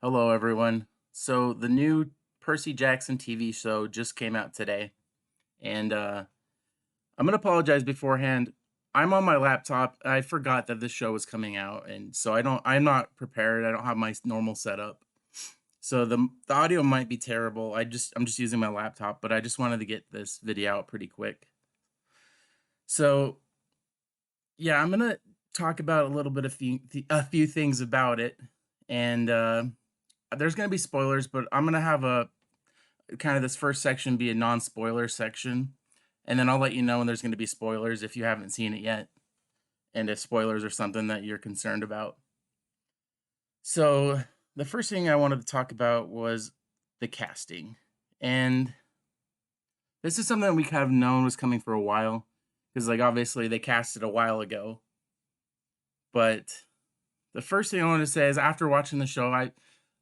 Hello, everyone. So the new Percy Jackson TV show just came out today, and I'm gonna apologize beforehand. I'm on my laptop. I forgot that this show was coming out, and so I'm not prepared. I don't have my normal setup, so the audio might be terrible. I'm just using my laptop, but I just wanted to get this video out pretty quick. So yeah, I'm gonna talk about a little bit of a few things about it, and there's gonna be spoilers, but I'm gonna have a kind of this first section be a non-spoiler section, and then I'll let you know when there's going to be spoilers if you haven't seen it yet, and if spoilers are something that you're concerned about. So the first thing I wanted to talk about was the casting, and this is something that we kind of known was coming for a while, because like obviously they cast it a while ago. But the first thing I want to say is after watching the show,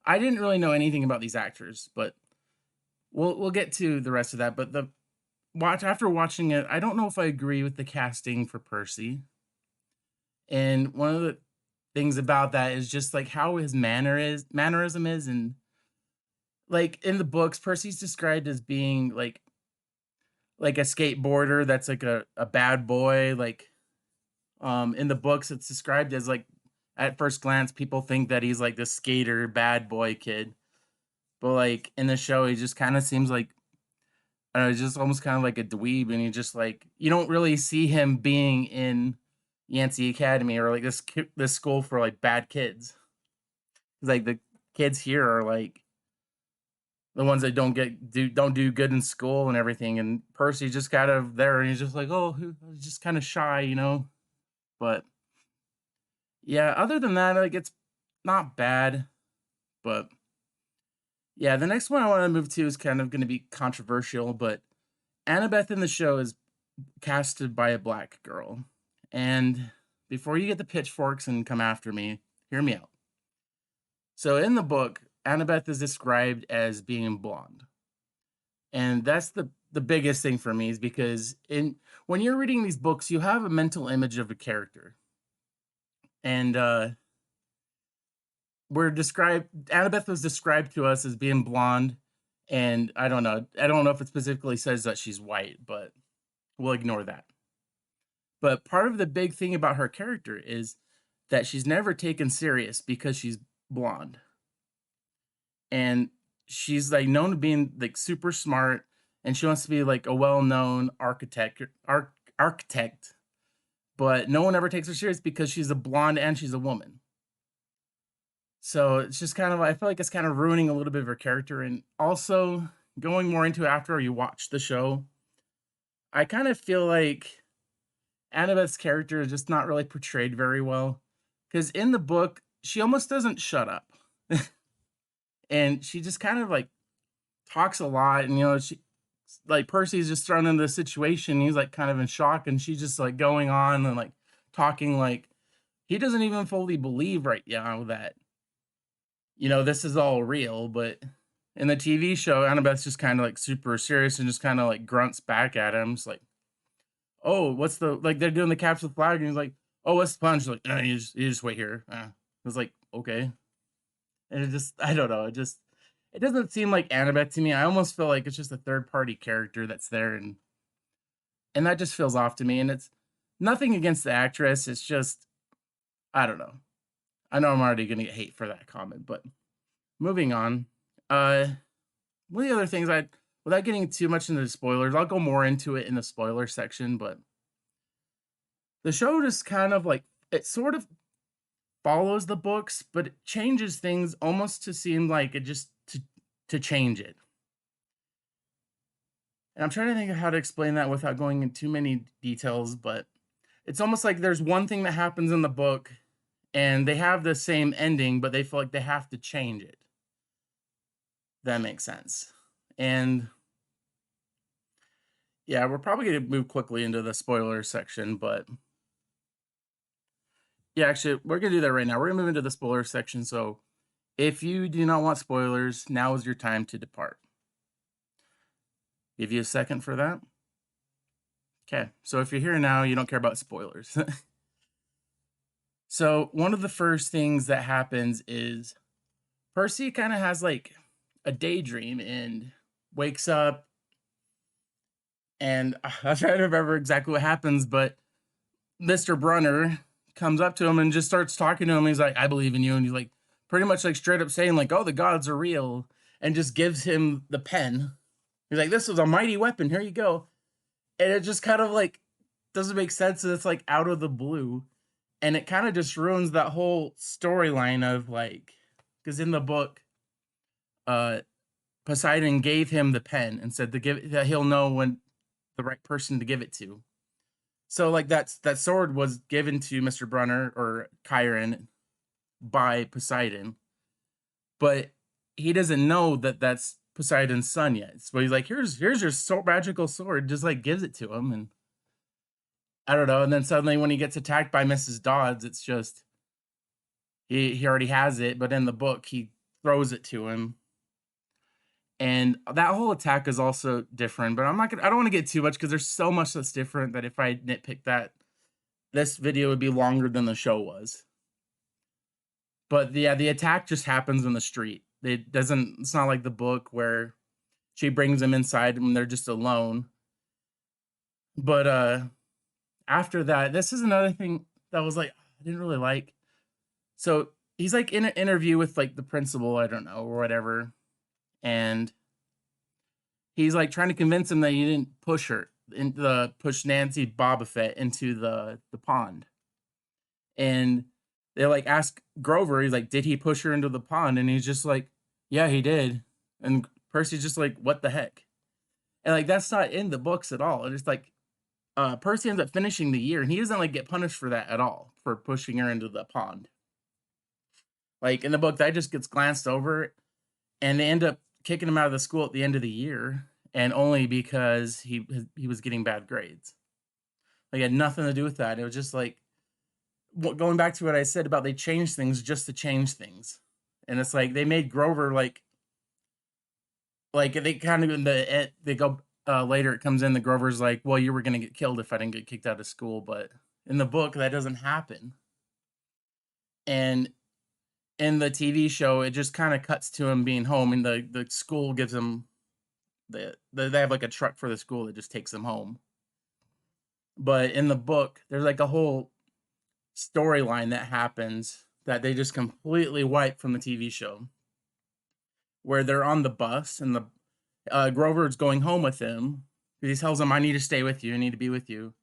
I didn't really know anything about these actors, but we'll get to the rest of that. But the watch after watching it, I don't know if I agree with the casting for Percy. And one of the things about that is just like how his mannerism is, and like in the books, Percy's described as being like a skateboarder that's like a bad boy. Like in the books, it's described as like at first glance, people think that he's like this skater bad boy kid. But like in the show, he just kind of seems like I don't know, he's just almost kind of like a dweeb, and he just like you don't really see him being in Yancey Academy or like this school for like bad kids. Like the kids here are like the ones that don't do good in school and everything, and Percy's just kind of there, and he's just like, oh, he's just kind of shy, you know. But yeah, other than that, like it's not bad, but yeah, the next one I want to move to is kind of going to be controversial, but Annabeth in the show is casted by a black girl. And before you get the pitchforks and come after me, hear me out. So in the book, Annabeth is described as being blonde. And that's the biggest thing for me is because in when you're reading these books, you have a mental image of a character. And we're described Annabeth was described to us as being blonde, and I don't know. I don't know if it specifically says that she's white, but we'll ignore that. But part of the big thing about her character is that she's never taken serious because she's blonde. And she's like known to being like super smart, and she wants to be like a well-known architect, but no one ever takes her serious because she's a blonde and she's a woman. So it's just kind of I feel like it's kind of ruining a little bit of her character, and also going more into it after you watch the show. I kind of feel like Annabeth's character is just not really portrayed very well. Because in the book, she almost doesn't shut up. And she just kind of like talks a lot. And, you know, she like Percy's just thrown into the situation. He's like kind of in shock. And she's just like going on and like talking like he doesn't even fully believe right now that, you know, this is all real. But in the TV show, Annabeth's just kind of like super serious and just kind of like grunts back at him. It's like, oh, what's the like they're doing the capture the flag, and he's like, oh, what's the punch? Like, you just wait here. It was like, okay. And it just I don't know, it doesn't seem like Annabeth to me. I almost feel like it's just a third party character that's there, and that just feels off to me. And it's nothing against the actress. It's just I don't know. I know I'm already gonna get hate for that comment, but moving on. Uh one of the other things I without getting too much into the spoilers, I'll go more into it in the spoiler section, but the show just kind of like it sort of follows the books, but it changes things almost to seem like it just to change it. And I'm trying to think of how to explain that without going into too many details, but it's almost like there's one thing that happens in the book and they have the same ending, but they feel like they have to change it. That makes sense. And yeah, we're probably going to move quickly into the spoiler section, but yeah, actually, we're going to do that right now. We're going to move into the spoiler section. So if you do not want spoilers, now is your time to depart. Give you a second for that. Okay, so if you're here now, you don't care about spoilers. So one of the first things that happens is Percy kind of has like a daydream and wakes up, and I'm trying to remember exactly what happens, but Mr. Brunner comes up to him and just starts talking to him. He's like, "I believe in you," and he's like, pretty much like straight up saying like, "Oh, the gods are real," and just gives him the pen. He's like, "This is a mighty weapon. Here you go." And it just kind of like doesn't make sense. And it's like out of the blue, and it kind of just ruins that whole storyline of like, because in the book, uh, Poseidon gave him the pen and said to give that he'll know when the right person to give it to. So like that sword was given to Mr. Brunner or Chiron by Poseidon, but he doesn't know that that's Poseidon's son yet. So he's like, here's your magical sword, just like gives it to him, and I don't know. And then suddenly when he gets attacked by Mrs. Dodds, it's just he already has it, but in the book he throws it to him. And that whole attack is also different, but I don't want to get too much because there's so much that's different that if I nitpick that, this video would be longer than the show was. But yeah, the attack just happens in the street. It's not like the book where she brings them inside and they're just alone. But after that, this is another thing that was like, I didn't really like. So he's like in an interview with like the principal, I don't know, or whatever. And he's like trying to convince him that he didn't push Nancy Bobofet into the pond. And they like ask Grover, he's like, did he push her into the pond? And he's just like, yeah, he did. And Percy's just like, what the heck? And like that's not in the books at all. And it's like Percy ends up finishing the year and he doesn't like get punished for that at all, for pushing her into the pond. Like in the book, that just gets glanced over, and they end up kicking him out of the school at the end of the year, and only because he was getting bad grades. Like it had nothing to do with that. It was just like going back to what I said about they changed things just to change things, and it's like they made Grover like they kind of they go later. It comes in the Grover's like, well, you were gonna get killed if I didn't get kicked out of school, but in the book that doesn't happen, and in the TV show, it just kind of cuts to him being home, and the school gives him they have like a truck for the school that just takes him home. But in the book, there's like a whole storyline that happens that they just completely wipe from the TV show, where they're on the bus and the Grover's going home with him. He tells him, "I need to stay with you. I need to be with you."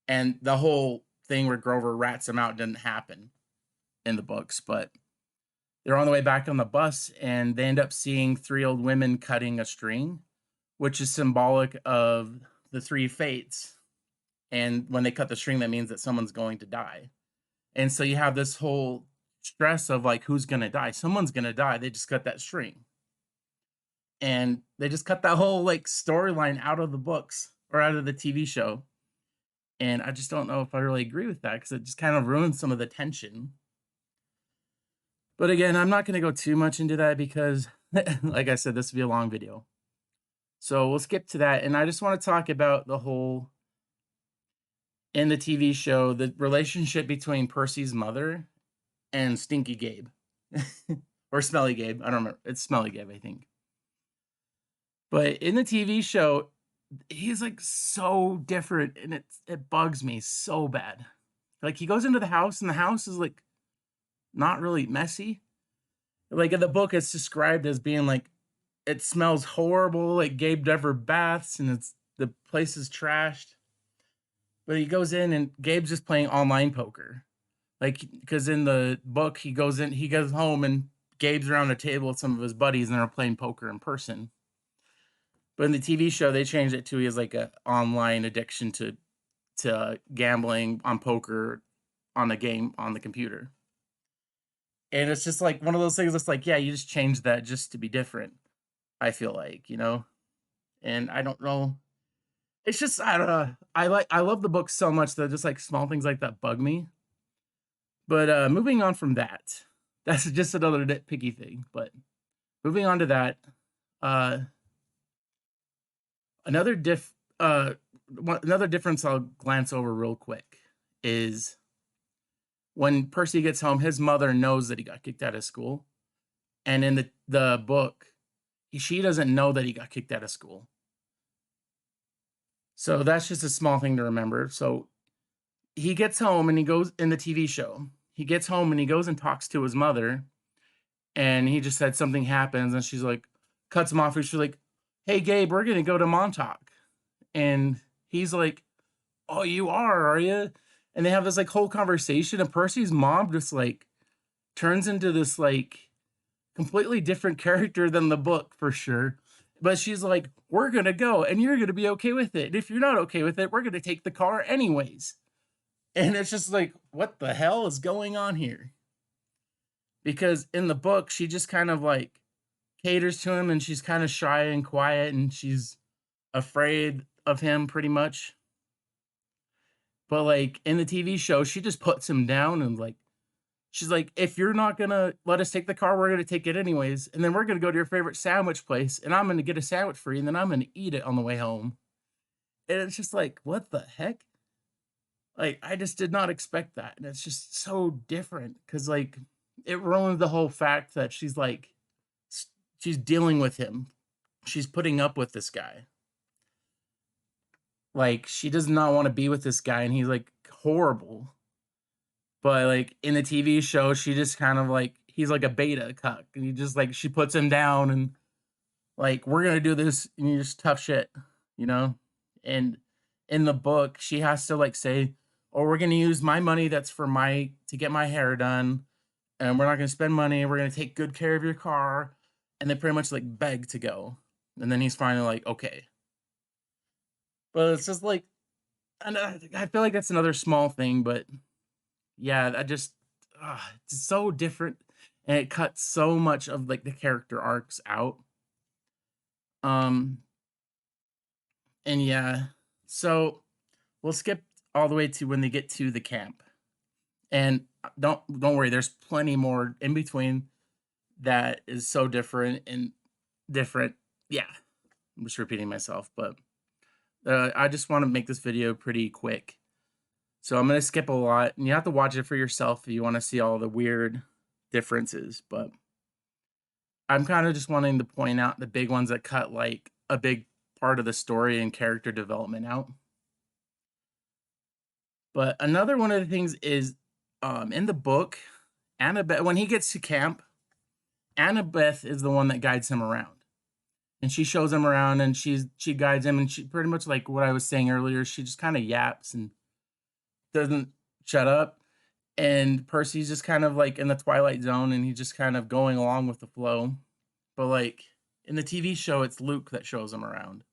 And the whole thing where Grover rats him out didn't happen in the books, but they're on the way back on the bus and they end up seeing three old women cutting a string, which is symbolic of the three fates. And when they cut the string, that means that someone's going to die. And so you have this whole stress of like, who's going to die? Someone's going to die. They just cut that string. And they just cut that whole like storyline out of the books or out of the TV show. And I just don't know if I really agree with that, because it just kind of ruins some of the tension. But again, I'm not going to go too much into that because, like I said, this will be a long video. So we'll skip to that. And I just want to talk about the whole, in the TV show, the relationship between Percy's mother and Stinky Gabe. Or Smelly Gabe. I don't remember. It's Smelly Gabe, I think. But in the TV show, he's like so different, and it bugs me so bad. Like he goes into the house, and the house is like not really messy. Like in the book, it's described as being like, it smells horrible, like Gabe never baths, and the place is trashed. But he goes in and Gabe's just playing online poker. Like, because in the book, he goes home and Gabe's around a table with some of his buddies and they're playing poker in person. But in the TV show, they changed it to he has like an online addiction to gambling on poker on a game on the computer. And it's just like one of those things that's like, yeah, you just changed that just to be different, I feel like, you know? And I don't know. It's just, I don't know. I love the book so much that just like small things like that bug me. But moving on from that, that's just another nitpicky thing. But moving on to that, another difference I'll glance over real quick is when Percy gets home, his mother knows that he got kicked out of school. And in the book, she doesn't know that he got kicked out of school. So that's just a small thing to remember. So he gets home and he goes in the TV show. He gets home and he goes and talks to his mother, and he just said something happens, and she's like, cuts him off. And she's like, "Hey, Gabe, we're gonna go to Montauk," and he's like, "Oh, you are you?" And they have this like whole conversation, and Percy's mom just like turns into this like completely different character than the book for sure. But she's like, "We're gonna go, and you're gonna be okay with it. And if you're not okay with it, we're gonna take the car anyways." And it's just like, what the hell is going on here? Because in the book, she just kind of like caters to him, and she's kind of shy and quiet, and she's afraid of him pretty much. But like in the TV show, she just puts him down, and like she's like, "If you're not gonna let us take the car, we're gonna take it anyways, and then we're gonna go to your favorite sandwich place, and I'm gonna get a sandwich for you, and then I'm gonna eat it on the way home." And it's just like, what the heck? Like, I just did not expect that, and it's just so different because like it ruins the whole fact that she's like she's dealing with him. She's putting up with this guy. Like, she does not want to be with this guy, and he's like horrible. But like in the TV show, she just kind of like he's like a beta cuck, and he just like she puts him down, and like we're gonna do this, and you're just tough shit, you know. And in the book, she has to like say, "Oh, we're gonna use my money that's for my to get my hair done, and we're not gonna spend money. We're gonna take good care of your car," and they pretty much like beg to go, and then he's finally like, "Okay." But it's just like, and I feel like that's another small thing, but yeah, I just it's so different, and it cuts so much of like the character arcs out. Um, and yeah, so we'll skip all the way to when they get to the camp, and don't worry, there's plenty more in between that is so different and different. Yeah, I'm just repeating myself, but I just want to make this video pretty quick. So I'm going to skip a lot, and you have to watch it for yourself if you want to see all the weird differences. But I'm kind of just wanting to point out the big ones that cut like a big part of the story and character development out. But another one of the things is in the book, Annabeth, when he gets to camp, Annabeth is the one that guides him around. And she shows him around, and she guides him, and she pretty much like what I was saying earlier, she just kind of yaps and doesn't shut up. And Percy's just kind of like in the Twilight Zone, and he's just kind of going along with the flow. But like in the TV show, it's Luke that shows him around.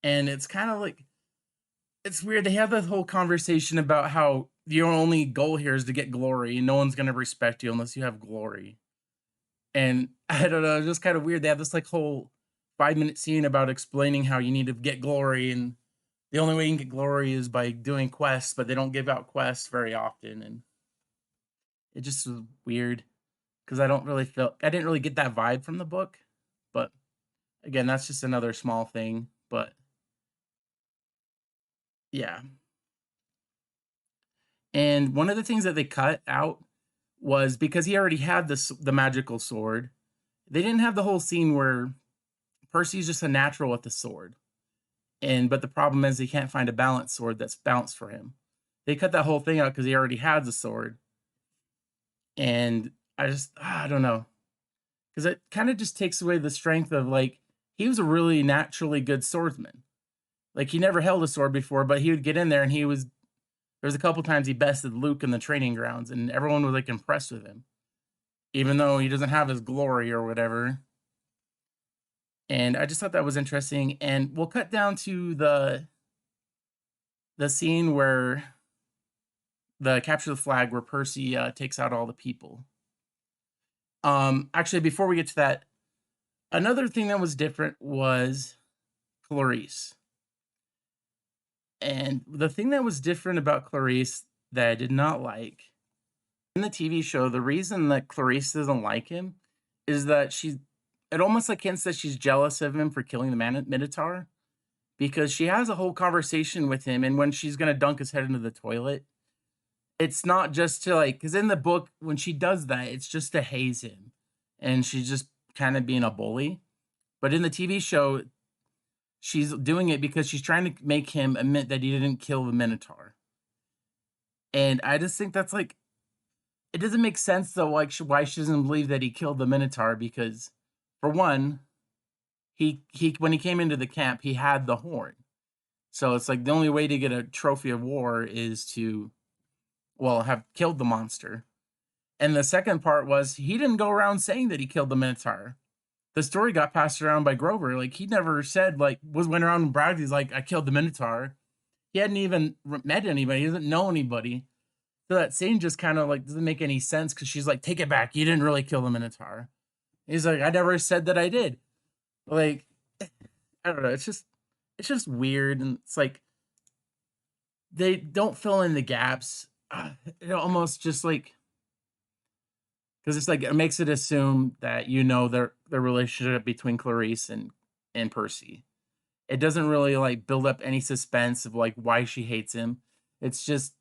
And it's kind of like, it's weird. They have this whole conversation about how your only goal here is to get glory, and no one's going to respect you unless you have glory. And I don't know, it's just kind of weird. They have this like whole 5-minute scene about explaining how you need to get glory, and the only way you can get glory is by doing quests, but they don't give out quests very often, and it just was weird because I didn't really get that vibe from the book. But again, that's just another small thing. But yeah. And one of the things that they cut out was because he already had the magical sword. They didn't have the whole scene where Percy's just a natural with the sword. But the problem is he can't find a balanced sword that's balanced for him. They cut that whole thing out because he already had the sword. And I don't know. Because it kind of just takes away the strength of like, he was a really naturally good swordsman. Like, he never held a sword before, but he would get in there, and there was a couple times he bested Luke in the training grounds, and everyone was like impressed with him, even though he doesn't have his glory or whatever. And I just thought that was interesting. And we'll cut down to the scene where the capture the flag, where Percy takes out all the people. Actually, before we get to that, another thing that was different was Clarice. And the thing that was different about Clarice that I did not like in the TV show, the reason that Clarice doesn't like him is that it almost like hints that she's jealous of him for killing the Minotaur, because she has a whole conversation with him, and when she's going to dunk his head into the toilet, it's not just to like, because in the book, when she does that, it's just to haze him. and she's just kind of being a bully. But in the TV show, she's doing it because she's trying to make him admit that he didn't kill the Minotaur. And I just think that's like, it doesn't make sense though, like why she doesn't believe that he killed the Minotaur, because for one, he when he came into the camp, he had the horn. So it's like the only way to get a trophy of war is to, well, have killed the monster. And the second part was he didn't go around saying that he killed the Minotaur. The story got passed around by Grover. Like, he never said, like, went around and bragged, he's like, I killed the Minotaur. He hadn't even met anybody. He doesn't know anybody. So that scene just kind of like doesn't make any sense, because she's like, take it back. You didn't really kill the Minotaur. He's like, I never said that I did. Like, I don't know. It's just weird. And it's like, they don't fill in the gaps. It almost just like, because it's like, it makes it assume that the relationship between Clarice and Percy. It doesn't really like build up any suspense of like why she hates him. It's just,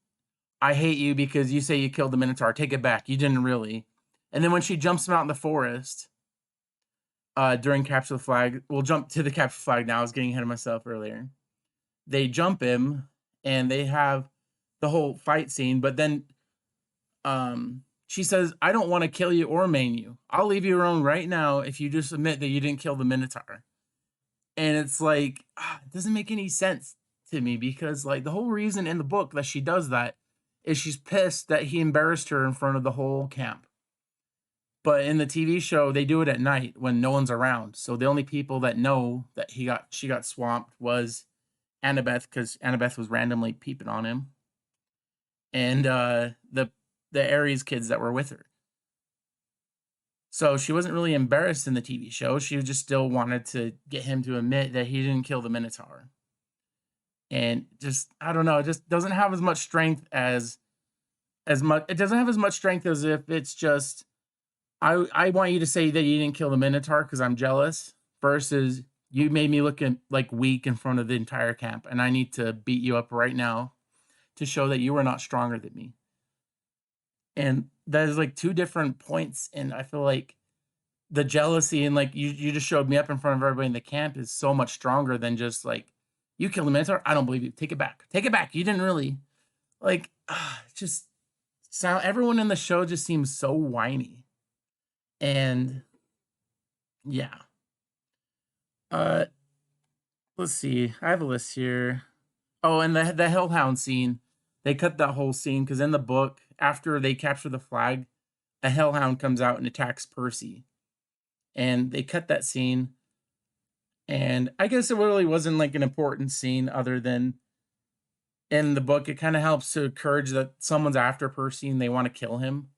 I hate you because you say you killed the Minotaur. Take it back. You didn't really. And then when she jumps him out in the forest, during Capture the Flag, we'll jump to the Capture the Flag now. I was getting ahead of myself earlier. They jump him and they have the whole fight scene, but then she says, I don't want to kill you or maim you. I'll leave you alone right now if you just admit that you didn't kill the Minotaur. And it's like, it doesn't make any sense to me, because like the whole reason in the book that she does that is she's pissed that he embarrassed her in front of the whole camp. But in the TV show, they do it at night when no one's around. So the only people that know that she got swamped was Annabeth, because Annabeth was randomly peeping on him, and the Aries kids that were with her. So she wasn't really embarrassed in the TV show. She just still wanted to get him to admit that he didn't kill the Minotaur. And just, I don't know, it just doesn't have as much strength as much. It doesn't have as much strength as if it's just, I want you to say that you didn't kill the Minotaur because I'm jealous, versus you made me look like weak in front of the entire camp, and I need to beat you up right now to show that you are not stronger than me. And that is like two different points. And I feel like the jealousy and like you just showed me up in front of everybody in the camp is so much stronger than just like, you killed the Minotaur. I don't believe you. Take it back. Take it back. You didn't really. Like, just sound. Everyone in the show just seems so whiny. And yeah. Let's see. I have a list here. Oh, and the Hellhound scene. They cut that whole scene because in the book, after they capture the flag, a Hellhound comes out and attacks Percy. And they cut that scene. And I guess it really wasn't like an important scene, other than in the book, it kind of helps to encourage that someone's after Percy and they want to kill him.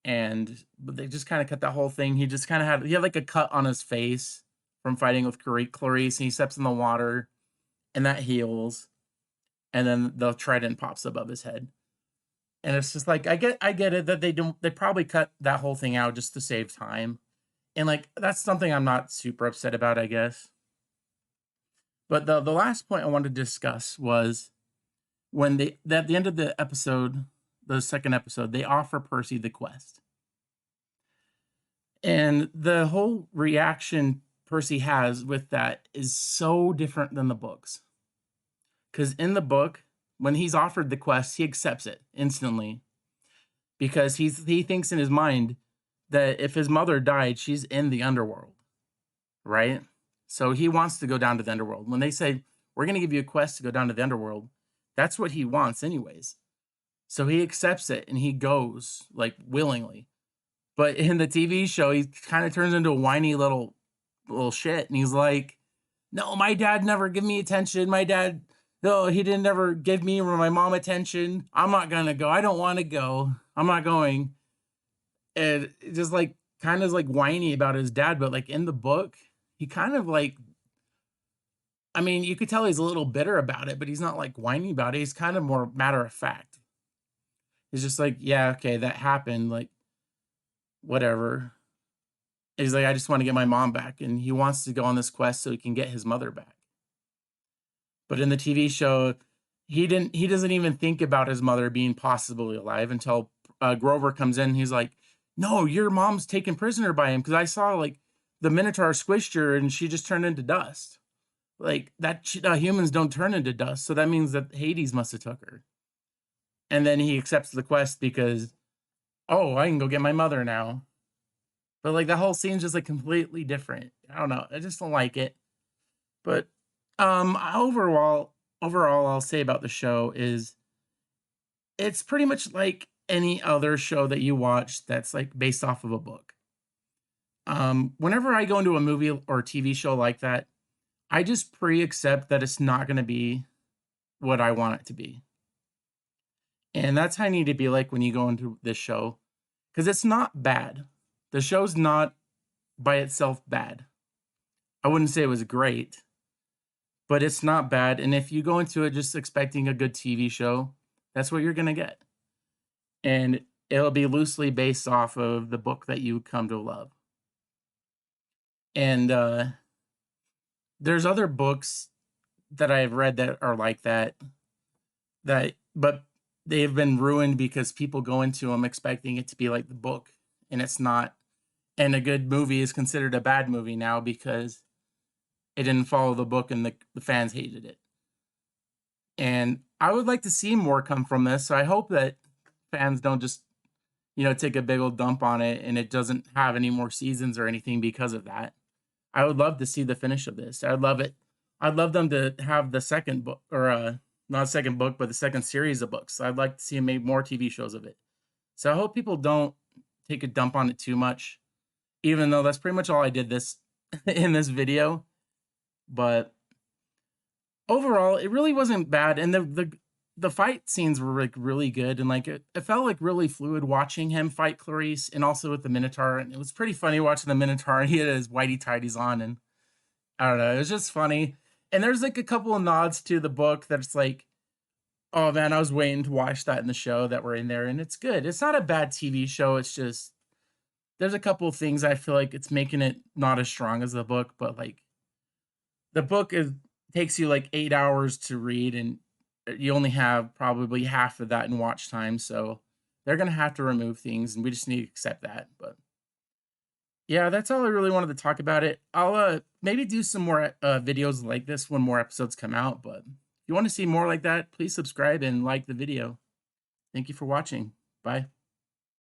But they just kind of cut that whole thing. He just kind of had like a cut on his face from fighting with Clarice, and he steps in the water and that heals. And then the trident pops above his head. And it's just like, I get it that they probably cut that whole thing out just to save time. And like, that's something I'm not super upset about, I guess. But the last point I wanted to discuss was when at the end of the episode, the second episode, they offer Percy the quest. And the whole reaction Percy has with that is so different than the books. Because in the book, when he's offered the quest, he accepts it instantly. Because he thinks in his mind that if his mother died, she's in the underworld, right? So he wants to go down to the underworld. When they say, we're going to give you a quest to go down to the underworld, that's what he wants anyways. So he accepts it and he goes, like, willingly. But in the TV show, he kind of turns into a whiny little shit. And he's like, no, my dad never gave me attention. My dad, no, he didn't ever give me or my mom attention. I'm not going to go. I don't want to go. I'm not going. And just like, kind of like whiny about his dad. But like in the book, he kind of like, I mean, you could tell he's a little bitter about it, but he's not like whiny about it. He's kind of more matter of fact. He's just like, yeah, okay, that happened. Like, whatever. He's like, I just want to get my mom back. And he wants to go on this quest so he can get his mother back. But in the TV show, he doesn't even think about his mother being possibly alive until Grover comes in. He's like, no, your mom's taken prisoner by him because I saw like the Minotaur squished her and she just turned into dust. Like that, humans don't turn into dust, so that means that Hades must have took her. And then he accepts the quest because, oh, I can go get my mother now. But like the whole scene's just like completely different. I don't know. I just don't like it. But overall, I'll say about the show is it's pretty much like any other show that you watch that's like based off of a book. Whenever I go into a movie or a TV show like that, I just pre-accept that it's not going to be what I want it to be. And that's how I need to be like when you go into this show, because it's not bad. The show's not by itself bad. I wouldn't say it was great, but it's not bad. And if you go into it just expecting a good TV show, that's what you're going to get. And it'll be loosely based off of the book that you come to love. And there's other books that I've read that are like that, but they've been ruined because people go into them expecting it to be like the book, and it's not. And a good movie is considered a bad movie now because it didn't follow the book and the fans hated it. And I would like to see more come from this. So I hope that fans don't just, take a big old dump on it and it doesn't have any more seasons or anything because of that. I would love to see the finish of this. I'd love it. I'd love them to have the second book, or not a second book, but the second series of books. I'd like to see them make more TV shows of it. So I hope people don't take a dump on it too much, even though that's pretty much all I did this in this video. But overall, it really wasn't bad, and the fight scenes were like really good, and like it felt like really fluid watching him fight Clarice, and also with the Minotaur, and it was pretty funny watching the Minotaur. He had his whitey tidies on, and I don't know, it was just funny. And there's like a couple of nods to the book that's like, oh man, I was waiting to watch that in the show that were in there, and it's good. It's not a bad TV show. It's just there's a couple of things I feel like it's making it not as strong as the book, but like the book takes you like 8 hours to read, and you only have probably half of that in watch time. So they're gonna have to remove things, and we just need to accept that. But yeah, that's all I really wanted to talk about it. I'll maybe do some more videos like this when more episodes come out. But if you want to see more like that, please subscribe and like the video. Thank you for watching. Bye.